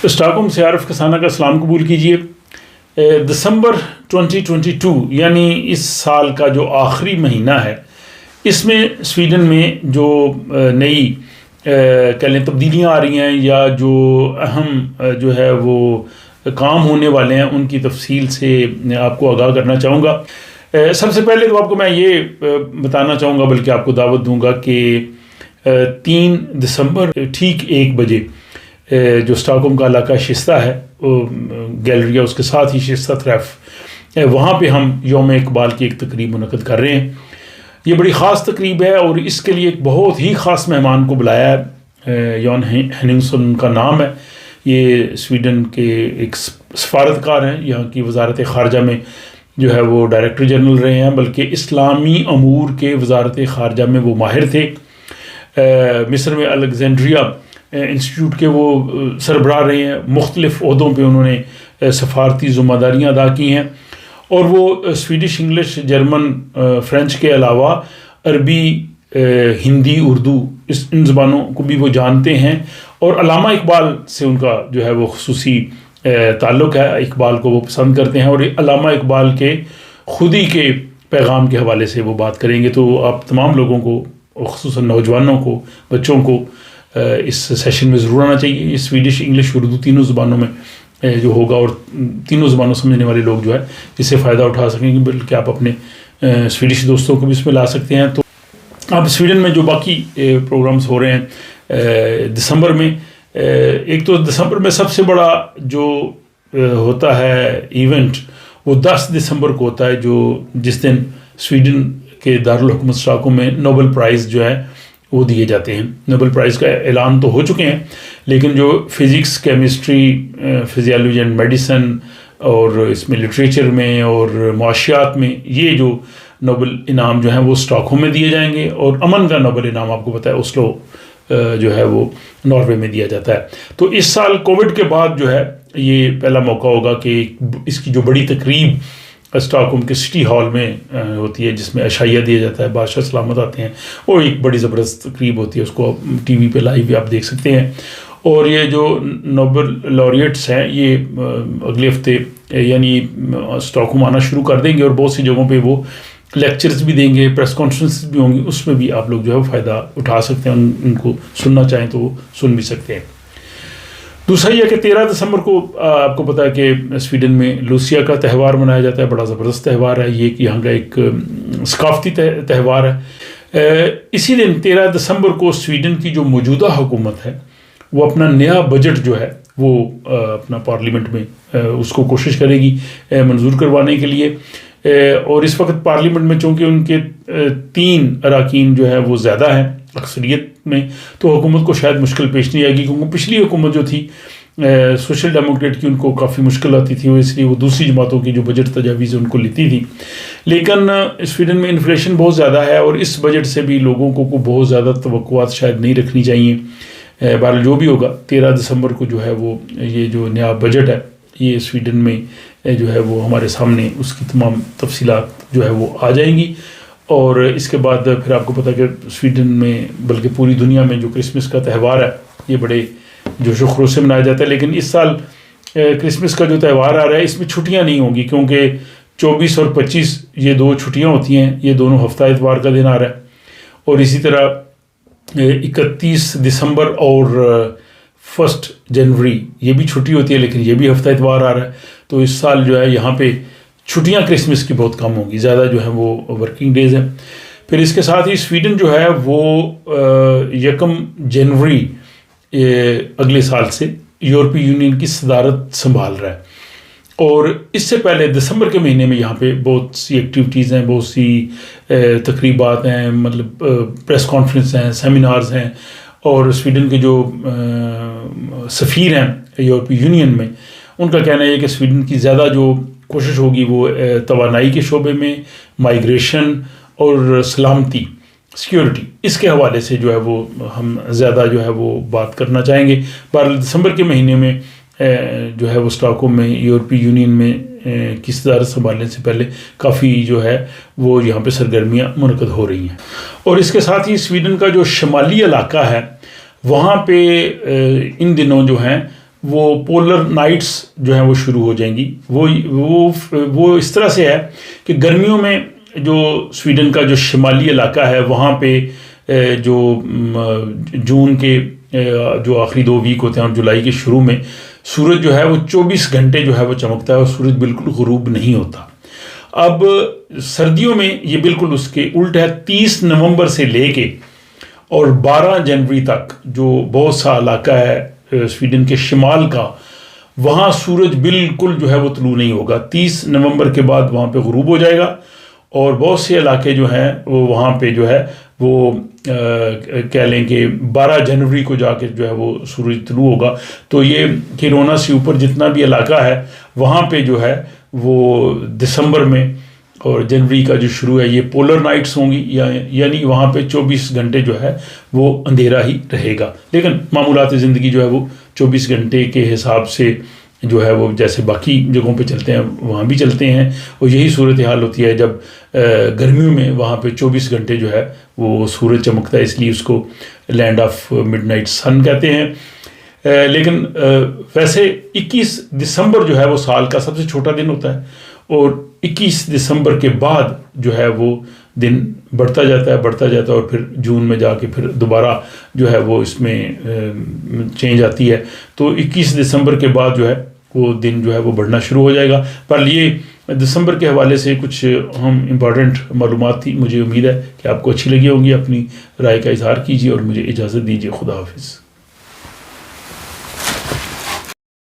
Stock سے عارف کسانہ کا سلام قبول کیجیے۔ دسمبر 2022 یعنی اس سال کا جو آخری مہینہ ہے، اس میں سویڈن میں جو نئی کہہ لیں تبدیلیاں آ رہی ہیں یا جو اہم جو ہے وہ کام ہونے والے ہیں، ان کی تفصیل سے آپ کو آگاہ کرنا چاہوں گا۔ سب سے پہلے تو آپ کو میں یہ بتانا چاہوں گا، بلکہ آپ کو دعوت دوں گا کہ 3 دسمبر ٹھیک 1 بجے جو اسٹاک ہوم کا علاقہ شستہ ہے، گیلریا اس کے ساتھ ہی شستہ تریف، وہاں پہ ہم یوم اقبال کی ایک تقریب منعقد کر رہے ہیں۔ یہ بڑی خاص تقریب ہے اور اس کے لیے ایک بہت ہی خاص مہمان کو بلایا ہے۔ یون ہیننگسن کا نام ہے، یہ سویڈن کے ایک سفارتکار ہیں، یہاں کی وزارت خارجہ میں جو ہے وہ ڈائریکٹر جنرل رہے ہیں، بلکہ اسلامی امور کے وزارت خارجہ میں وہ ماہر تھے۔ مصر میں الیگزینڈریا انسٹیٹیوٹ کے وہ سربراہ رہے ہیں، مختلف عہدوں پہ انہوں نے سفارتی ذمہ داریاں ادا کی ہیں، اور وہ سویڈش، انگلش، جرمن، فرینچ کے علاوہ عربی، ہندی، اردو، ان زبانوں کو بھی وہ جانتے ہیں، اور علامہ اقبال سے ان کا جو ہے وہ خصوصی تعلق ہے۔ اقبال کو وہ پسند کرتے ہیں، اور علامہ اقبال کے خودی کے پیغام کے حوالے سے وہ بات کریں گے۔ تو آپ تمام لوگوں کو، خصوصاً نوجوانوں کو، بچوں کو اس سیشن میں ضرور آنا چاہیے۔ یہ سویڈش، انگلش، اردو تینوں زبانوں میں جو ہوگا، اور تینوں زبانوں سمجھنے والے لوگ جو ہے اس سے فائدہ اٹھا سکیں گے، بلکہ آپ اپنے سویڈش دوستوں کو بھی اس میں لا سکتے ہیں۔ تو اب سویڈن میں جو باقی پروگرامز ہو رہے ہیں دسمبر میں، ایک تو دسمبر میں سب سے بڑا جو ہوتا ہے ایونٹ وہ 10 دسمبر کو ہوتا ہے، جس دن سویڈن کے دارالحکومت اسٹاک ہوم میں نوبل پرائز جو ہے وہ دیے جاتے ہیں۔ نوبل پرائز کا اعلان تو ہو چکے ہیں، لیکن جو physics, chemistry, physiology and medicine, اور اس میں لٹریچر میں اور معاشیات میں، یہ جو نوبل انعام جو ہیں وہ اسٹاک ہوم میں دیے جائیں گے، اور امن کا نوبل انعام آپ کو پتہ ہے اوسلو جو ہے وہ ناروے میں دیا جاتا ہے۔ تو اس سال کووڈ کے بعد جو ہے یہ پہلا موقع ہوگا کہ اس کی جو بڑی تقریب اسٹاک ہوم کے سٹی ہال میں ہوتی ہے، جس میں عشائیہ دیا جاتا ہے، بادشاہ سلامت آتے ہیں، وہ ایک بڑی زبردست تقریب ہوتی ہے، اس کو ٹی وی پہ لائیو بھی آپ دیکھ سکتے ہیں۔ اور یہ جو نوبل laureates ہیں، یہ اگلے ہفتے یعنی اسٹاک ہوم آنا شروع کر دیں گے، اور بہت سی جگہوں پہ وہ لیکچرز بھی دیں گے، پریس کانفرنس بھی ہوں گی، اس میں بھی آپ لوگ جو ہے فائدہ اٹھا سکتے ہیں، ان کو سننا چاہیں تو وہ سن بھی سکتے ہیں۔ دوسرا یہ کہ 13 دسمبر کو آپ کو پتہ ہے کہ سویڈن میں لوسیا کا تہوار منایا جاتا ہے، بڑا زبردست تہوار ہے یہ، کہ یہاں کا ایک ثقافتی تہوار ہے۔ اسی دن 13 دسمبر کو سویڈن کی جو موجودہ حکومت ہے وہ اپنا نیا بجٹ جو ہے وہ اپنا پارلیمنٹ میں اس کو کوشش کرے گی منظور کروانے کے لیے، اور اس وقت پارلیمنٹ میں چونکہ ان کے 3 اراکین جو ہے وہ زیادہ ہیں اکثریت میں، تو حکومت کو شاید مشکل پیش نہیں آئے گی، کیونکہ پچھلی حکومت جو تھی سوشل ڈیموکریٹ کی، ان کو کافی مشکل آتی تھی، اس لیے وہ دوسری جماعتوں کی جو بجٹ تجاویز ان کو لیتی تھی۔ لیکن سویڈن میں انفلیشن بہت زیادہ ہے، اور اس بجٹ سے بھی لوگوں کو بہت زیادہ توقعات شاید نہیں رکھنی چاہیے۔ بہرحال جو بھی ہوگا، 13 دسمبر کو جو ہے وہ یہ جو نیا بجٹ ہے یہ سویڈن میں جو ہے وہ ہمارے سامنے اس کی تمام تفصیلات جو ہے وہ آ جائیں گی۔ اور اس کے بعد پھر آپ کو پتہ کہ سویڈن میں، بلکہ پوری دنیا میں، جو کرسمس کا تہوار ہے یہ بڑے جوش و خروش سے منایا جاتا ہے۔ لیکن اس سال کرسمس کا جو تہوار آ رہا ہے اس میں چھٹیاں نہیں ہوں گی، کیونکہ 24 اور 25 یہ 2 چھٹیاں ہوتی ہیں، یہ دونوں ہفتہ اتوار کا دن آ رہا ہے، اور اسی طرح 31 دسمبر اور 1 جنوری یہ بھی چھٹی ہوتی ہے، لیکن یہ بھی ہفتہ اتوار آ رہا ہے۔ تو اس سال جو ہے یہاں پہ چھٹیاں کرسمس کی بہت کم ہوں گی، زیادہ جو ہیں وہ ورکنگ ڈیز ہیں۔ پھر اس کے ساتھ ہی سویڈن جو ہے وہ 1 جنوری اگلے سال سے یورپی یونین کی صدارت سنبھال رہا ہے، اور اس سے پہلے دسمبر کے مہینے میں یہاں پہ بہت سی ایکٹیویٹیز ہیں، بہت سی تقریبات ہیں، مطلب پریس کانفرنس ہیں، سیمینارز ہیں، اور سویڈن کے جو سفیر ہیں یورپی یونین میں، ان کا کہنا ہے کہ سویڈن کی زیادہ جو کوشش ہوگی وہ توانائی کے شعبے میں، مائیگریشن اور سلامتی، سیکیورٹی، اس کے حوالے سے جو ہے وہ ہم زیادہ جو ہے وہ بات کرنا چاہیں گے۔ بہرحال دسمبر کے مہینے میں جو ہے وہ اسٹاک ہوم میں یورپی یونین میں کی صدارت سنبھالنے سے پہلے کافی جو ہے وہ یہاں پہ سرگرمیاں منعقد ہو رہی ہیں۔ اور اس کے ساتھ ہی سویڈن کا جو شمالی علاقہ ہے وہاں پہ ان دنوں جو ہیں وہ پولر نائٹس جو ہیں وہ شروع ہو جائیں گی. وہ اس طرح سے ہے کہ گرمیوں میں جو سویڈن کا جو شمالی علاقہ ہے وہاں پہ جو جون کے جو آخری 2 ویک ہوتے ہیں اور جولائی کے شروع میں سورج جو ہے وہ 24 گھنٹے جو ہے وہ چمکتا ہے اور سورج بالکل غروب نہیں ہوتا. اب سردیوں میں یہ بالکل اس کے الٹ ہے. 30 نومبر سے لے کے اور 12 جنوری تک جو بہت سا علاقہ ہے سویڈن کے شمال کا, وہاں سورج بالکل جو ہے وہ طلوع نہیں ہوگا. 30 نومبر کے بعد وہاں پہ غروب ہو جائے گا, اور بہت سے علاقے جو ہیں وہ وہاں پہ جو ہے وہ کہہ لیں کہ 12 جنوری کو جا کے جو ہے وہ سورج طلوع ہوگا. تو یہ کیرونا سے اوپر جتنا بھی علاقہ ہے وہاں پہ جو ہے وہ دسمبر میں اور جنوری کا جو شروع ہے یہ پولر نائٹس ہوں گی, یعنی وہاں پہ 24 گھنٹے جو ہے وہ اندھیرا ہی رہے گا. لیکن معمولات زندگی جو ہے وہ 24 گھنٹے کے حساب سے جو ہے وہ جیسے باقی جگہوں پہ چلتے ہیں وہاں بھی چلتے ہیں, اور یہی صورتحال ہوتی ہے جب گرمیوں میں وہاں پہ 24 گھنٹے جو ہے وہ سورج چمکتا ہے, اس لیے اس کو لینڈ آف مڈ نائٹ سن کہتے ہیں. لیکن ویسے 21 دسمبر جو ہے وہ سال کا سب سے چھوٹا دن ہوتا ہے, اور 21 دسمبر کے بعد جو ہے وہ دن بڑھتا جاتا ہے اور پھر جون میں جا کے پھر دوبارہ جو ہے وہ اس میں چینج آتی ہے. تو 21 دسمبر کے بعد جو ہے وہ دن جو ہے وہ بڑھنا شروع ہو جائے گا. پر یہ دسمبر کے حوالے سے کچھ امپورٹنٹ معلومات تھی, مجھے امید ہے کہ آپ کو اچھی لگی ہوں گی. اپنی رائے کا اظہار کیجیے اور مجھے اجازت دیجیے. خدا حافظ.